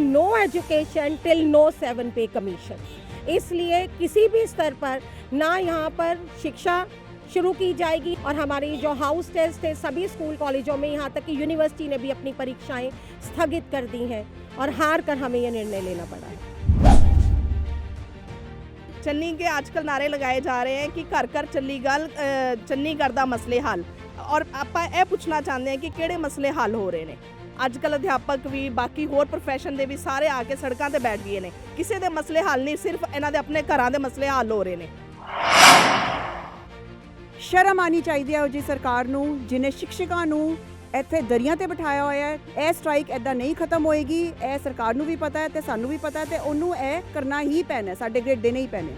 No education till no 7 पे commission. इसलिए किसी भी स्तर पर ना यहाँ पर शिक्षा शुरू की जाएगी और हमारी जो हाउस टेस्ट है सभी स्कूल कॉलेजों में, यहाँ तक कि यूनिवर्सिटी ने भी अपनी परीक्षाएं स्थगित कर दी हैं और हार कर हमें ये निर्णय लेना पड़ा है। चन्नी के आजकल नारे लगाए जा रहे हैं कि घर घर चली गल, चन्नी करदा मसले हल। और ਆਪਾਂ ਇਹ ਪੁੱਛਣਾ ਚਾਹੁੰਦੇ ਹਾਂ ਕਿ ਕਿਹੜੇ ਮਸਲੇ ਹੱਲ ਹੋ ਰਹੇ ਨੇ। ਅੱਜ ਕੱਲ ਅਧਿਆਪਕ ਵੀ ਬਾਕੀ ਹੋਰ ਪ੍ਰੋਫੈਸ਼ਨ ਦੇ ਵੀ ਸਾਰੇ ਆ ਕੇ ਸੜਕਾਂ ਤੇ ਬੈਠ ਗਏ ਨੇ। ਕਿਸੇ ਦੇ ਮਸਲੇ ਹੱਲ ਨਹੀਂ, ਸਿਰਫ ਇਹਨਾਂ ਦੇ ਆਪਣੇ ਘਰਾਂ ਦੇ ਮਸਲੇ ਹੱਲ ਹੋ ਰਹੇ ਨੇ। ਸ਼ਰਮ ਆਣੀ ਚਾਹੀਦੀ ਹੈ ਜੀ ਸਰਕਾਰ ਨੂੰ, ਜਿਨੇ ਸਿੱਖਸ਼ਕਾਂ ਨੂੰ ਇੱਥੇ ਦਰੀਆਂ ਤੇ ਬਿਠਾਇਆ ਹੋਇਆ ਹੈ। ਇਹ ਸਟ੍ਰਾਈਕ ਐਦਾਂ ਨਹੀਂ ਖਤਮ ਹੋਏਗੀ, ਇਹ ਸਰਕਾਰ ਨੂੰ ਵੀ ਪਤਾ ਹੈ ਤੇ ਸਾਨੂੰ ਵੀ ਪਤਾ ਹੈ ਤੇ ਉਹਨੂੰ ਇਹ ਕਰਨਾ ਹੀ ਪੈਣਾ, ਸਾਡੇ ਗੇਡੇ ਨਹੀਂ ਪੈਣੇ।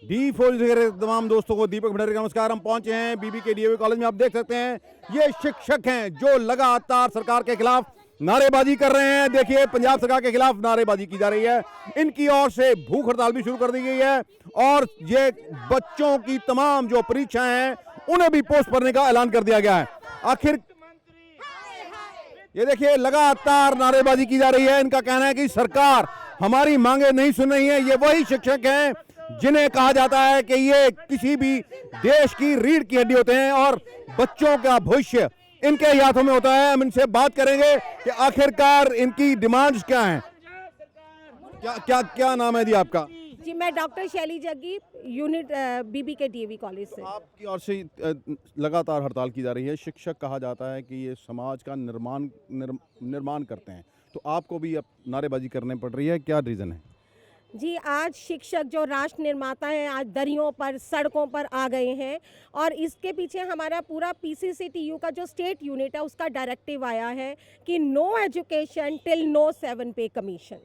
D4 देख रहे तमाम दोस्तों को दीपक भंडारी का नमस्कार। हम पहुंचे हैं बीबी के डीएवी कॉलेज में। आप देख सकते हैं ये शिक्षक हैं जो लगातार सरकार के खिलाफ नारेबाजी कर रहे हैं। देखिए पंजाब सरकार के खिलाफ नारेबाजी की जा रही है। इनकी ओर से भूख हड़ताल भी शुरू कर दी गई है और ये बच्चों की तमाम जो परीक्षाएं हैं उन्हें भी पोस्ट करने का ऐलान कर दिया गया है। आखिर ये देखिए लगातार नारेबाजी की जा रही है। इनका कहना है कि सरकार हमारी मांगे नहीं सुन रही है। ये वही शिक्षक हैं जिन्हें कहा जाता है कि ये किसी भी देश की रीढ़ की हड्डी होते हैं और बच्चों का भविष्य इनके ही हाथों में होता है। हम इनसे बात करेंगे कि आखिरकार इनकी डिमांड्स क्या हैं। क्या क्या क्या नाम है जी आपका? जी मैं डॉक्टर शैली जग्गी, यूनिट बीबी के डीएवी कॉलेज से। आपकी ओर से लगातार हड़ताल की जा रही है। शिक्षक कहा जाता है कि ये समाज का निर्माण करते हैं, तो आपको भी अब नारेबाजी करनी पड़ रही है, क्या रीज़न है? जी आज शिक्षक जो राष्ट्र निर्माता हैं आज दरियों पर सड़कों पर आ गए हैं और इसके पीछे हमारा पूरा पीसीसीटीयू का जो स्टेट यूनिट है उसका डायरेक्टिव आया है कि नो एजुकेशन टिल नो 7 पे कमीशन।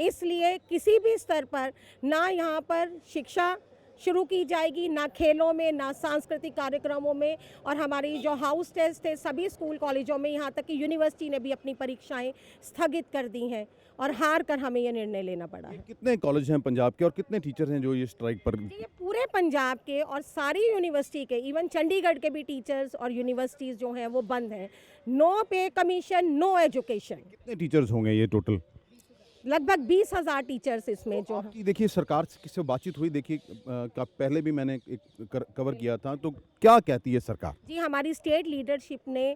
इसलिए किसी भी स्तर पर ना यहाँ पर शिक्षा शुरू की जाएगी, ना खेलों में, ना सांस्कृतिक कार्यक्रमों में और हमारी जो हाउस टेस्ट है सभी स्कूल कॉलेजों में, यहाँ तक कि यूनिवर्सिटी ने भी अपनी परीक्षाएं स्थगित कर दी हैं और हार कर हमें ये निर्णय लेना पड़ा है। कितने कॉलेज हैं पंजाब के और कितने टीचर हैं जो ये स्ट्राइक पर? ये पूरे पंजाब के और सारी यूनिवर्सिटी के, इवन चंडीगढ़ के भी टीचर्स और यूनिवर्सिटीज़ जो हैं वो बंद हैं। नो पे कमीशन, नो एजुकेशन। कितने टीचर्स होंगे ये टोटल? लगभग 20,000 टीचर्स इसमें जो आपकी देखिए सरकार से बातचीत हुई, देखिए का पहले भी मैंने कवर किया था, तो क्या कहती है सरकार? जी हमारी स्टेट लीडरशिप ने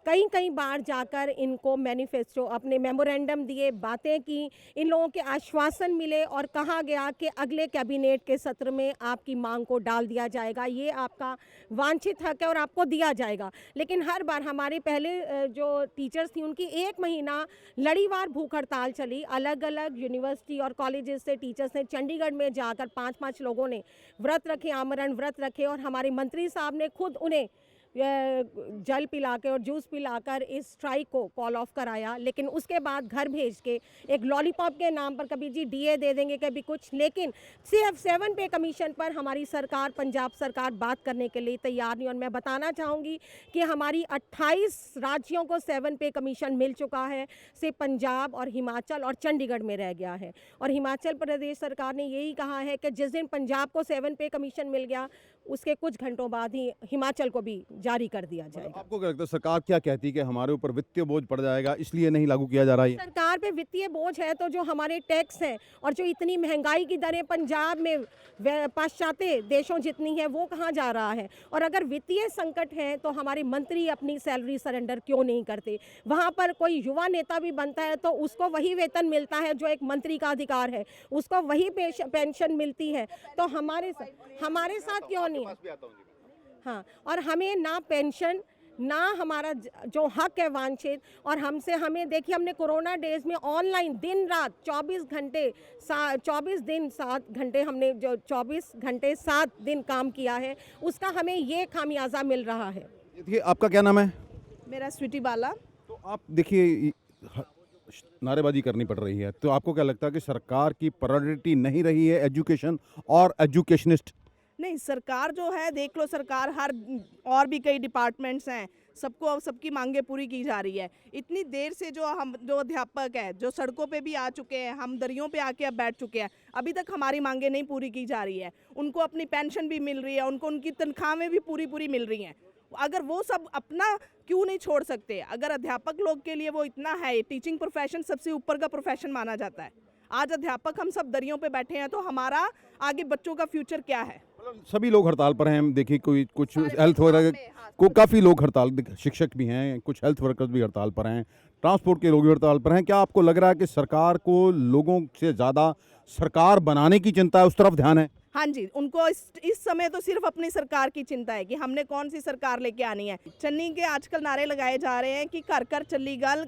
कई बार जाकर इनको मैनिफेस्टो अपने मेमोरेंडम दिए, बातें की, इन लोगों के आश्वासन मिले और कहा गया कि अगले कैबिनेट के सत्र में आपकी मांग को डाल दिया जाएगा, ये आपका वांछित हक है और आपको दिया जाएगा। लेकिन हर बार हमारे पहले जो टीचर्स थी उनकी 1 महीना लड़ीवार भूख हड़ताल चली। अलग अलग यूनिवर्सिटी और कॉलेजेस से टीचर्स ने चंडीगढ़ में जाकर 5-5 लोगों ने व्रत रखे, आमरण व्रत रखे और हमारे मंत्री साहब ने खुद उन्हें जल पिला के और जूस पिलाकर इस स्ट्राइक को कॉल ऑफ कराया। लेकिन उसके बाद घर भेज के एक लॉलीपॉप के नाम पर कभी जी डीए दे देंगे, कभी कुछ, लेकिन सिर्फ 7 पे कमीशन पर हमारी सरकार, पंजाब सरकार बात करने के लिए तैयार नहीं। और मैं बताना चाहूँगी कि हमारी 28 राज्यों को 7 पे कमीशन मिल चुका है, सिर्फ पंजाब और हिमाचल और चंडीगढ़ में रह गया है। और हिमाचल प्रदेश सरकार ने यही कहा है कि जिस दिन पंजाब को 7 पे कमीशन मिल गया उसके कुछ घंटों बाद ही हिमाचल को भी जारी कर दिया जाएगा। आपको क्या लगता है सरकार क्या कहती है कि हमारे ऊपर वित्तीय बोझ पड़ जाएगा इसलिए नहीं लागू किया जा रहा है? सरकार पे वित्तीय बोझ है तो जो हमारे टैक्स हैं और जो इतनी महंगाई की दरें पंजाब में पाश्चात्य देशों जितनी है वो कहाँ जा रहा है? और अगर वित्तीय संकट है तो हमारे मंत्री अपनी सैलरी सरेंडर क्यों नहीं करते? वहाँ पर कोई युवा नेता भी बनता है तो उसको वही वेतन मिलता है जो एक मंत्री का अधिकार है, उसको वही पेंशन मिलती है। तो हमारे साथ क्यों नहीं है? हाँ, और हमें ना पेंशन ना हमारा जो हक है वांछित। और हमें देखिए हमने कोरोना डेज में ऑनलाइन दिन रात 24 दिन 7 घंटे हमने जो 24 घंटे 7 दिन काम किया है उसका हमें ये खामियाजा मिल रहा है। देखिए आपका क्या नाम है? मेरा स्वीटी बाला। तो आप देखिए नारेबाजी करनी पड़ रही है, तो आपको क्या लगता है कि सरकार की प्रायोरिटी नहीं रही है एजुकेशन और एजुकेशनिस्ट? नहीं, सरकार जो है देख लो, सरकार हर और भी कई डिपार्टमेंट्स हैं, सबको अब सबकी मांगे पूरी की जा रही है। इतनी देर से जो अध्यापक है जो सड़कों पे भी आ चुके हैं, हम दरियों पे आके अब बैठ चुके हैं, अभी तक हमारी मांगे नहीं पूरी की जा रही है। उनको अपनी पेंशन भी मिल रही है, उनको उनकी तनख्वाहें भी पूरी मिल रही हैं, अगर वो सब अपना क्यों नहीं छोड़ सकते? अगर अध्यापक लोग के लिए वो इतना है, टीचिंग प्रोफेशन सबसे ऊपर का प्रोफेशन माना जाता है। आज अध्यापक हम सब दरियों पे बैठे हैं, तो हमारा आगे बच्चों का फ्यूचर क्या है? सभी लोग हड़ताल पर हैं। देखिए कोई कुछ हेल्थ वगैरह को काफ़ी लोग हड़ताल, शिक्षक भी हैं, कुछ हेल्थ वर्कर्स भी हड़ताल पर हैं, ट्रांसपोर्ट के लोग भी हड़ताल पर हैं। क्या आपको लग रहा है कि सरकार को लोगों से ज़्यादा सरकार बनाने की चिंता है, उस तरफ ध्यान है? हाँ जी, उनको इस समय तो सिर्फ अपनी सरकार की चिंता है कि हमने कौन सी सरकार लेके आनी है। चन्नी के आजकल नारे लगाए जा रहे हैं कि घर घर चली गल,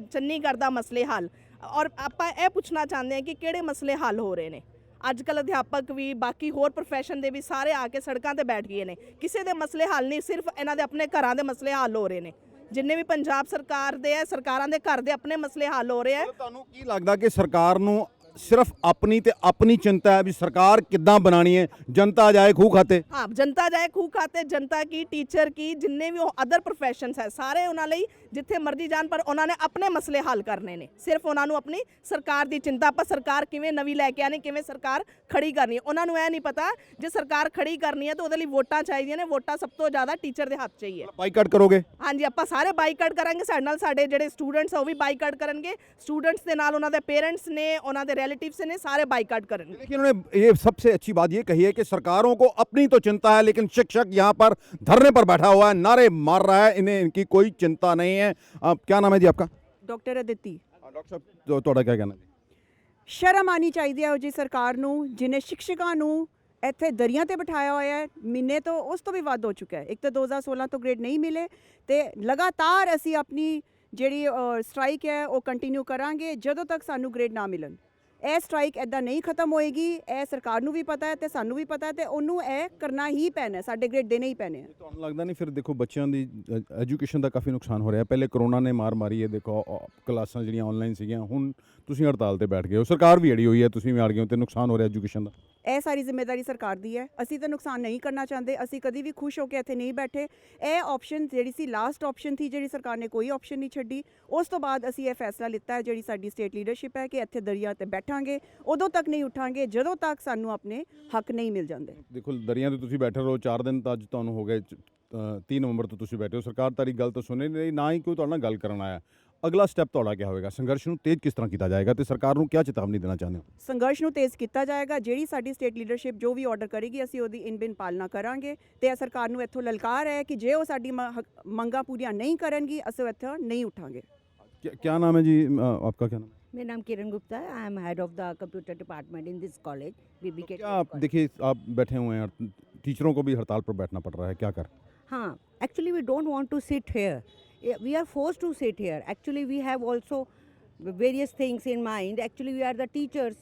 चन्नी करदा मसले हल। और ਆਪਾਂ ਇਹ ਪੁੱਛਣਾ ਚਾਹੁੰਦੇ ਹਾਂ ਕਿ ਕਿਹੜੇ ਮਸਲੇ ਹੱਲ ਹੋ ਰਹੇ ਨੇ? ਅੱਜ ਕੱਲ ਅਧਿਆਪਕ ਵੀ, ਬਾਕੀ ਹੋਰ ਪ੍ਰੋਫੈਸ਼ਨ ਦੇ ਵੀ ਸਾਰੇ ਆ ਕੇ ਸੜਕਾਂ ਤੇ ਬੈਠ ਗਏ ਨੇ। ਕਿਸੇ ਦੇ ਮਸਲੇ ਹੱਲ ਨਹੀਂ, ਸਿਰਫ ਇਹਨਾਂ ਦੇ ਆਪਣੇ ਘਰਾਂ ਦੇ ਮਸਲੇ ਹੱਲ ਹੋ ਰਹੇ ਨੇ। ਜਿੰਨੇ ਵੀ ਪੰਜਾਬ ਸਰਕਾਰ ਦੇ ਹੈ, ਸਰਕਾਰਾਂ ਦੇ ਘਰ ਦੇ ਆਪਣੇ ਮਸਲੇ ਹੱਲ ਹੋ ਰਹੇ ਹੈ। ਤੁਹਾਨੂੰ ਕੀ ਲੱਗਦਾ ਕਿ ਸਰਕਾਰ ਨੂੰ ਸਿਰਫ ਆਪਣੀ ਤੇ ਆਪਣੀ ਚਿੰਤਾ ਹੈ ਵੀ ਸਰਕਾਰ ਕਿੱਦਾਂ ਬਣਾਣੀ ਹੈ, जनता जाए खूह खाते? हाँ, जनता जाए खूह खाते, जनता की, टीचर की, जिन्ने भी अदर प्रोफैशनस है सारे उन्होंने जिथे मर्जी जान, पर उन्होंने अपने मसले हल करने ने। सिर्फ उन्होंने अपनी सरकार की चिंता, पर सरकार किवें नवी लैके आनी, किवें सरकार खड़ी करनी है उन्होंने यह नहीं पता। जो सरकार खड़ी करनी है तो वो वोटां चाहिए ने, वोटां सब तो ज़्यादा टीचर के हाथ चाहिए। बाईकाट करोगे? हाँ जी, आप सारे बाईकाट करांगे। साडे नाल साडे जिहड़े स्टूडेंट्स है वो भी बाईकाट करेंगे, स्टूडेंट्स के नाल उन्होंने पेरेंट्स ने, उन्होंने रिलेटिव्स ने, सारे बाईकाट करेंगे। लेकिन उन्होंने ये सबसे अच्छी बात ये कही है कि सरकारों को अपनी तो चिंता है, लेकिन शिक्षक यहाँ पर धरने पर बैठा हुआ है, नारे मार रहा है, इन्हें इनकी कोई चिंता नहीं है। क्या नाम है जी आपका? ਡਾਕਟਰ ਅਦਿੱਤੀ। डॉक्टर साहब ਤੁਹਾਡਾ क्या कहना है? ਸ਼ਰਮ ਆਣੀ ਚਾਹੀਦੀ ਹੈ ਉਹ ਜੀ ਸਰਕਾਰ ਨੂੰ, ਜਿਹਨੇ शिक्षकों ਨੂੰ ਇੱਥੇ ਦਰੀਆਂ ਤੇ ਬਿਠਾਇਆ ਹੋਇਆ ਹੈ। ਮਹੀਨੇ ਤੋਂ ਉਸ ਤੋਂ ਵੀ ਵੱਧ ਹੋ ਚੁੱਕਾ ਹੈ। ਇੱਕ ਤਾਂ 2016 ਤੋਂ ਗ੍ਰੇਡ ਨਹੀਂ ਮਿਲੇ ਤੇ ਲਗਾਤਾਰ ਅਸੀਂ ਆਪਣੀ ਜਿਹੜੀ ਸਟ੍ਰਾਈਕ ਹੈ ਉਹ ਕੰਟੀਨਿਊ ਕਰਾਂਗੇ ਜਦੋਂ ਤੱਕ ਸਾਨੂੰ ਗ੍ਰੇਡ ਨਾ ਮਿਲਣ। ਇਹ ਸਟ੍ਰਾਈਕ ਐਦਾਂ ਨਹੀਂ ਖਤਮ ਹੋਏਗੀ। ਇਹ ਸਰਕਾਰ ਨੂੰ ਵੀ ਪਤਾ ਹੈ ਤੇ ਸਾਨੂੰ ਵੀ ਪਤਾ ਹੈ ਤੇ ਉਹਨੂੰ ਇਹ ਕਰਨਾ ਹੀ ਪੈਣਾ ਹੈ, ਸਾਡੇ ਗ੍ਰੇਡ ਦੇਣੇ ਹੀ ਪੈਣੇ ਆ। ਤੁਹਾਨੂੰ ਲੱਗਦਾ ਨਹੀਂ ਫਿਰ ਦੇਖੋ ਬੱਚਿਆਂ ਦੀ ਐਜੂਕੇਸ਼ਨ ਦਾ ਕਾਫੀ ਨੁਕਸਾਨ ਹੋ ਰਿਹਾ? ਪਹਿਲੇ ਕਰੋਨਾ ਨੇ ਮਾਰ ਮਾਰੀ ਹੈ, ਦੇਖੋ ਕਲਾਸਾਂ ਜਿਹੜੀਆਂ ਆਨਲਾਈਨ ਸੀਗੀਆਂ, ਹੁਣ ਤੁਸੀਂ ਹੜਤਾਲ ਤੇ ਬੈਠ ਗਏ ਹੋ, ਸਰਕਾਰ ਵੀ ਅੜੀ ਹੋਈ ਹੈ, ਤੁਸੀਂ ਵੀ ਅੜ ਗਏ ਹੋ ਤੇ ਨੁਕਸਾਨ ਹੋ ਰਿਹਾ ਐਜੂਕੇਸ਼ਨ ਦਾ। ਇਹ ਸਾਰੀ ਜ਼ਿੰਮੇਵਾਰੀ ਸਰਕਾਰ ਦੀ ਹੈ। ਅਸੀਂ ਤਾਂ ਨੁਕਸਾਨ ਨਹੀਂ ਕਰਨਾ ਚਾਹੁੰਦੇ, ਅਸੀਂ ਕਦੀ ਵੀ ਖੁਸ਼ ਹੋ ਕੇ ਇੱਥੇ ਨਹੀਂ ਬੈਠੇ। ਇਹ ਆਪਸ਼ਨ ਜਿਹੜੀ ਸੀ ਲਾਸਟ ਆਪਸ਼ਨ ਸੀ, ਜਿਹੜੀ ਸਰਕਾਰ ਨੇ ਕੋਈ ਆਪਸ਼ਨ ਨਹੀਂ ਛੱਡੀ। ਉਸ ਤੋਂ ਬਾਅਦ ਅਸੀਂ ਇਹ ਫੈਸਲਾ ਲਿੱਤਾ ਹੈ, ਜਿਹੜੀ ਸਾਡੀ ਸਟੇਟ ਲੀਡਰਸ਼ਿਪ ਹੈ, ਕਿ ਇੱਥੇ ਦਰਿਆ ਤੇ ਬੈਠਾਂਗੇ, ਉਦੋਂ ਤੱਕ ਨਹੀਂ ਉੱਠਾਂਗੇ ਜਦੋਂ ਤੱਕ ਸਾਨੂੰ ਆਪਣੇ ਹੱਕ ਨਹੀਂ ਮਿਲ ਜਾਂਦੇ। ਦੇਖੋ ਦਰਿਆ ਤੇ ਤੁਸੀਂ ਬੈਠੇ ਰਹੋ 4 ਦਿਨ ਤਾਂ ਅੱਜ ਤੁਹਾਨੂੰ ਹੋ ਗਏ, 3 ਨਵੰਬਰ ਤੋਂ ਤੁਸੀਂ ਬੈਠੇ ਹੋ, ਸਰਕਾਰ ਤੁਹਾਡੀ ਗੱਲ ਤਾਂ ਸੁਣੇ ਨਹੀਂ, ਨਾ ਹੀ ਕੋਈ ਤੁਹਾਡੇ ਨਾਲ ਗੱਲ ਕਰਨ ਆਇਆ। ਅਗਲਾ ਸਟੈਪ ਤੁਹਾਡਾ ਕੀ ਹੋਵੇਗਾ? ਸੰਘਰਸ਼ ਨੂੰ ਤੇਜ਼ ਕਿਸ ਤਰ੍ਹਾਂ ਕੀਤਾ ਜਾਏਗਾ ਤੇ ਸਰਕਾਰ ਨੂੰ ਕੀ ਚੇਤਾਵਨੀ ਦੇਣਾ ਚਾਹੁੰਦੇ ਹੋ? ਸੰਘਰਸ਼ ਨੂੰ ਤੇਜ਼ ਕੀਤਾ ਜਾਏਗਾ। ਜਿਹੜੀ ਸਾਡੀ ਸਟੇਟ ਲੀਡਰਸ਼ਿਪ ਜੋ ਵੀ ਆਰਡਰ ਕਰੇਗੀ ਅਸੀਂ ਉਹਦੀ ਇਨ-ਬਿਨ ਪਾਲਣਾ ਕਰਾਂਗੇ ਤੇ ਸਰਕਾਰ ਨੂੰ ਇੱਥੋਂ ਲਲਕਾਰ ਹੈ ਕਿ ਜੇ ਉਹ ਸਾਡੀ ਮੰਗਾਂ ਪੂਰੀਆਂ ਨਹੀਂ ਕਰਨਗੀ ਅਸੀਂ ਇੱਥੋਂ ਨਹੀਂ ਉੱਠਾਂਗੇ। क्या नाम है जी आपका? क्या नाम है? मेरा नाम किरण गुप्ता है। I am head of the computer department in this college BBK. क्या आप देखिए आप बैठे हुए हैं, टीचरों को भी हड़ताल पर बैठना पड़ रहा है, क्या कर? हाँ, actually we don't want to sit here, we are forced to sit here. Actually we have also various things in mind. Actually we are the teachers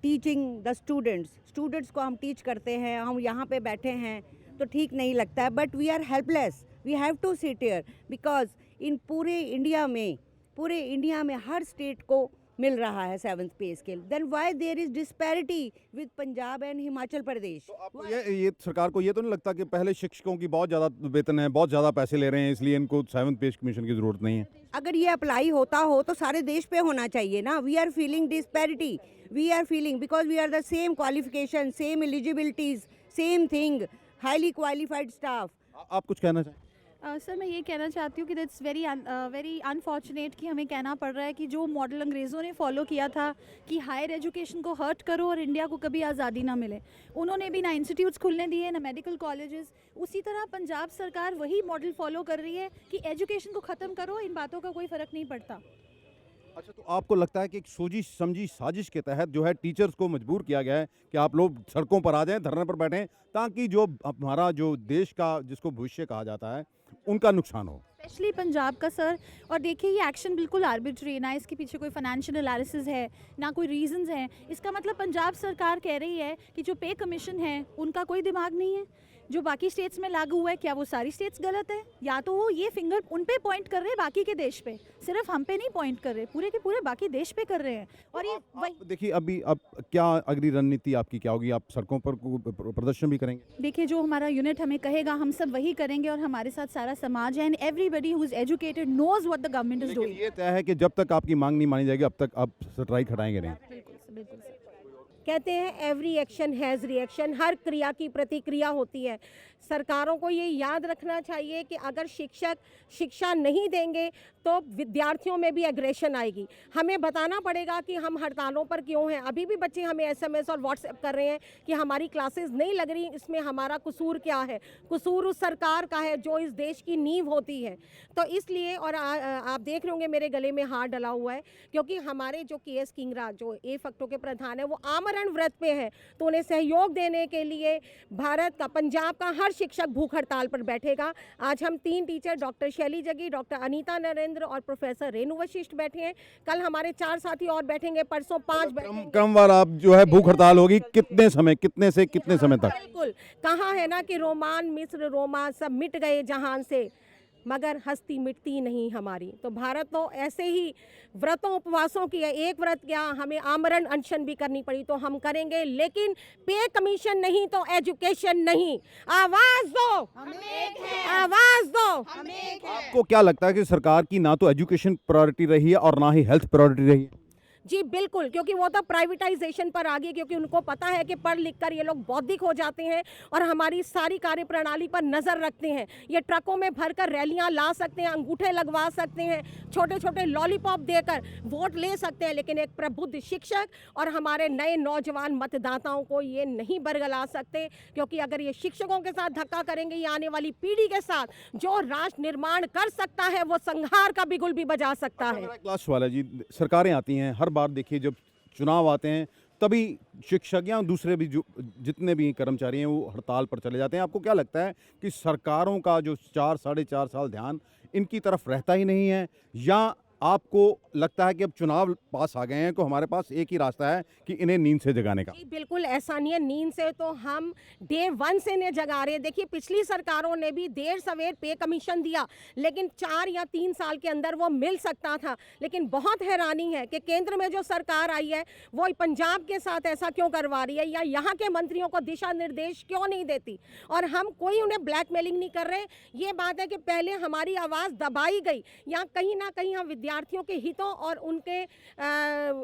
teaching the students को हम टीच करते हैं, हम यहाँ पे बैठे हैं तो ठीक नहीं लगता है, but we are helpless. We have to sit here because in पूरे इंडिया में हर स्टेट को मिल रहा है 7th pay scale, then why there is disparity with Punjab and Himachal Pradesh? तो आपको ये सरकार को ये तो नहीं लगता कि पहले शिक्षकों की बहुत ज़्यादा वेतन है, बहुत ज़्यादा पैसे ले रहे हैं, इसलिए इनको 7th पे कमीशन की ज़रूरत नहीं है? अगर ये अप्लाई होता हो तो सारे देश पे होना चाहिए ना। We are feeling disparity, we are feeling because we are the same qualification, same eligibilities, same thing, highly qualified staff. आप कुछ कहना चाहें? सर मैं ये कहना चाहती हूँ कि दैट्स वेरी अनफॉर्चुनेट कि हमें कहना पड़ रहा है कि जो मॉडल अंग्रेज़ों ने फॉलो किया था कि हायर एजुकेशन को हर्ट करो और इंडिया को कभी आज़ादी ना मिले, उन्होंने भी ना इंस्टीट्यूट्स खुलने दिए ना मेडिकल कॉलेजेस। उसी तरह पंजाब सरकार वही मॉडल फॉलो कर रही है कि एजुकेशन को ख़त्म करो, इन बातों का कोई फ़र्क नहीं पड़ता। अच्छा, तो आपको लगता है कि एक सोची समझी साजिश के तहत जो है टीचर्स को मजबूर किया गया है कि आप लोग सड़कों पर आ जाएं, धरने पर बैठें, ताकि जो हमारा जो देश का जिसको भविष्य कहा जाता है उनका नुकसान हो? स्पेशली पंजाब का सर। और देखिए ये एक्शन बिल्कुल आर्बिट्री है, ना इसके पीछे कोई फाइनेंशियल एनालिसिस है, ना कोई रीजंस हैं। इसका मतलब पंजाब सरकार कह रही है कि जो पे कमीशन है उनका कोई दिमाग नहीं है, जो बाकी स्टेट्स में लागू हुआ है क्या वो सारी स्टेट्स गलत है? या तो वो ये फिंगर उन पे पॉइंट कर रहे हैं बाकी के देश पे, सिर्फ हम पे नहीं पॉइंट कर रहे, पूरे के पूरे बाकी देश पे कर रहे हैं। और ये आप देखिए अभी अब क्या अगली रणनीति आपकी क्या होगी? आप सड़कों पर प्रदर्शन भी करेंगे? देखिए जो हमारा यूनिट हमें कहेगा हम सब वही करेंगे, और हमारे साथ सारा समाज है and everybody who is educated knows what the government is लेकिन डूइंग। ये तय है कि जब तक आपकी मांग नहीं मानी जाएगी अब तक आप स्ट्राइक हटाएंगे नहीं? बिल्कुल सर। कहते हैं एवरी एक्शन हैज़ रिएक्शन, हर क्रिया की प्रतिक्रिया होती है। सरकारों को ये याद रखना चाहिए कि अगर शिक्षक शिक्षा नहीं देंगे तो विद्यार्थियों में भी एग्रेशन आएगी। हमें बताना पड़ेगा कि हम हड़तालों पर क्यों हैं। अभी भी बच्चे हमें एसएमएस और व्हाट्सएप कर रहे हैं कि हमारी क्लासेस नहीं लग रही, इसमें हमारा कसूर क्या है। कसूर उस सरकार का है जो इस देश की नींव होती है। तो इसलिए और आप देख रहे होंगे मेरे गले में हाथ डला हुआ है, क्योंकि हमारे जो केएस किंगरा जो ए फैक्टो के प्रधान है वो आमरण व्रत पे है। तो उन्हें सहयोग देने के लिए भारत का, पंजाब का हर शिक्षक भूख हड़ताल पर बैठेगा। आज हम 3 टीचर डॉक्टर शैली जगी, डॉक्टर अनीता नरेंद्र और प्रोफेसर रेणु वशिष्ठ बैठे हैं। कल हमारे 4 साथी और बैठेंगे, परसों 5 बैठेंगे। क्रमवार आप जो है भूख हड़ताल होगी, कितने समय, कितने से कितने समय तक? बिल्कुल, कहा है ना कि रोमान मिस्र रोमा सब मिट गए जहान से, मगर हस्ती मिटती नहीं हमारी। तो भारत तो ऐसे ही व्रतों उपवासों की है। एक व्रत क्या, हमें आमरण अनशन भी करनी पड़ी तो हम करेंगे, लेकिन पे कमीशन नहीं तो एजुकेशन नहीं। आवाज दो, आवाज दो। आपको क्या लगता है कि सरकार की ना तो एजुकेशन प्रायोरिटी रही है और ना ही हेल्थ प्रायोरिटी रही है? जी बिल्कुल, क्योंकि वो तो प्राइवेटाइजेशन पर आ गई, क्योंकि उनको पता है कि पढ़ लिख कर ये लोग बौद्धिक हो जाते हैं और हमारी सारी कार्य प्रणाली पर नज़र रखते हैं। ये ट्रकों में भरकर रैलियां ला सकते हैं, अंगूठे लगवा सकते हैं, छोटे छोटे लॉलीपॉप देकर वोट ले सकते हैं, लेकिन एक प्रबुद्ध शिक्षक और हमारे नए नौजवान मतदाताओं को ये नहीं बरगला सकते। क्योंकि अगर ये शिक्षकों के साथ धक्का करेंगे, ये आने वाली पीढ़ी के साथ जो राष्ट्र निर्माण कर सकता है वो संहार का बिगुल भी बजा सकता है। क्लास वाला जी, सरकारें आती हैं हर बार, देखिए जब चुनाव आते हैं तभी शिक्षक या दूसरे भी जो जितने भी कर्मचारी हैं वो हड़ताल पर चले जाते हैं। आपको क्या लगता है कि सरकारों का जो 4 साढ़े 4 साल ध्यान इनकी तरफ रहता ही नहीं है, या आपको लगता है कि अब चुनाव पास आ गए हैं तो हमारे पास एक ही रास्ता है कि इन्हें नींद से जगाने का? जी बिल्कुल ऐसा नहीं है, नींद से तो हम डे 1 से इन्हें जगा रहे हैं। देखिए पिछली सरकारों ने भी देर सवेर पे कमीशन दिया, लेकिन 4 या 3 साल के अंदर वो मिल सकता था। लेकिन बहुत हैरानी है कि केंद्र में जो सरकार आई है वो पंजाब के साथ ऐसा क्यों करवा रही है, या यहाँ के मंत्रियों को दिशा निर्देश क्यों नहीं देती। और हम कोई उन्हें ब्लैकमेलिंग नहीं कर रहे। ये बात है कि पहले हमारी आवाज़ दबाई गई, या कहीं ना कहीं हम विद्यार्थियों के हितों और उनके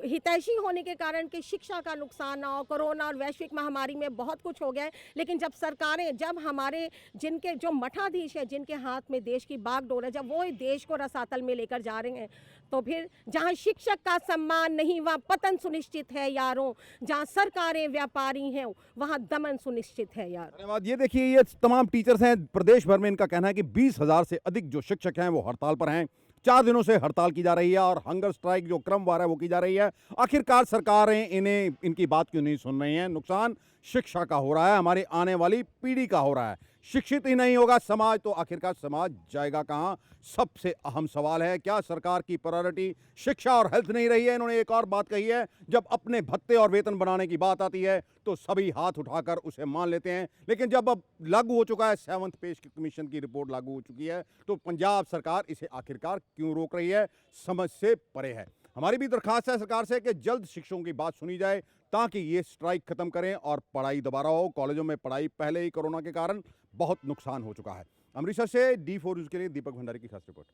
हितैषी होने के कारण कि शिक्षा का नुकसान ना हो। कोरोना और वैश्विक महामारी में बहुत कुछ हो गया है, लेकिन जब सरकारें, जब हमारे जिनके जो मठाधीश है, जिनके हाथ में देश की बागडोर है, जब वो देश को रसातल में लेकर जा रहे हैं, तो फिर जहां शिक्षक का सम्मान नहीं वहां पतन सुनिश्चित है यारों। जहां सरकारें व्यापारी हैं वहां दमन सुनिश्चित है यार। धन्यवाद। ये देखिए, ये तमाम टीचर्स हैं प्रदेश भर में। इनका कहना है कि 20,000 से अधिक जो शिक्षक हैं वो हड़ताल पर हैं। 4 दिनों से हड़ताल की जा रही है और हंगर स्ट्राइक जो क्रमवार है वो की जा रही है। आखिरकार सरकारें इन्हें, इनकी बात क्यों नहीं सुन रही हैं? नुकसान शिक्षा का हो रहा है, हमारी आने वाली पीढ़ी का हो रहा है। शिक्षित ही नहीं होगा समाज तो आखिरकार समाज जाएगा कहाँ? सबसे अहम सवाल है, क्या सरकार की प्रायोरिटी शिक्षा और हेल्थ नहीं रही है? इन्होंने एक और बात कही है, जब अपने भत्ते और वेतन बनाने की बात आती है तो सभी हाथ उठाकर उसे मान लेते हैं, लेकिन जब अब लागू हो चुका है, 7th पे कमीशन की रिपोर्ट लागू हो चुकी है, तो पंजाब सरकार इसे आखिरकार क्यों रोक रही है? समझ से परे है। हमारी भी दरखास्त है सरकार से कि जल्द शिक्षकों की बात सुनी जाए ताकि ये स्ट्राइक खत्म करें और पढ़ाई दोबारा हो। कॉलेजों में पढ़ाई पहले ही कोरोना के कारण बहुत नुकसान हो चुका है। अमृतसर से D4 न्यूज़ के लिए दीपक भंडारी की खास रिपोर्ट।